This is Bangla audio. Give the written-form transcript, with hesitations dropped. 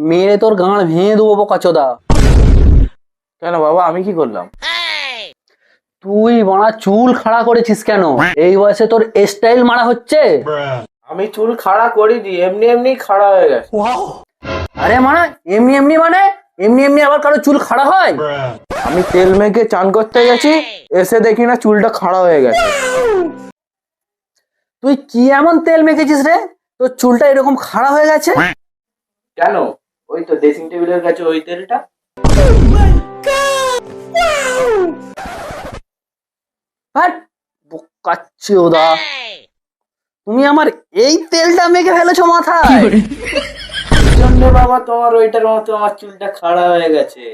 মেরে তোর গাঁড় ভেঙে দেবো বোকাচোদা। কেন বাবা, আমি কি করলাম? তুই বাড়া চুল খাড়া করেছিস কেন? এই বয়সে তোর স্টাইল মারা হচ্ছে? আমি চুল খাড়া করিনি, এমনি এমনি খাড়া হয়ে গেছে। আরে মানে এমনি এমনি মানে এমনি এমনি আবার কারো চুল খাড়া হয়? আমি তেল মেখে চান করতে গেছি, এসে দেখি না চুলটা খাড়া হয়ে গেছে। তুই কি এমন তেল মেখেছিস রে তোর চুলটা এরকম খাড়া হয়ে গেছে? কেন? ওই তো ড্রেসিং টেবিলের কাছে ওই তেলটা। হাট বোকাচোদা, তুমি আমার এই তেলটা মেখে ফেলেছো মাথায়? এই জন্য বাবা তোমার ওইটার মতো আমার চুলটা খাড়া হয়ে গেছে।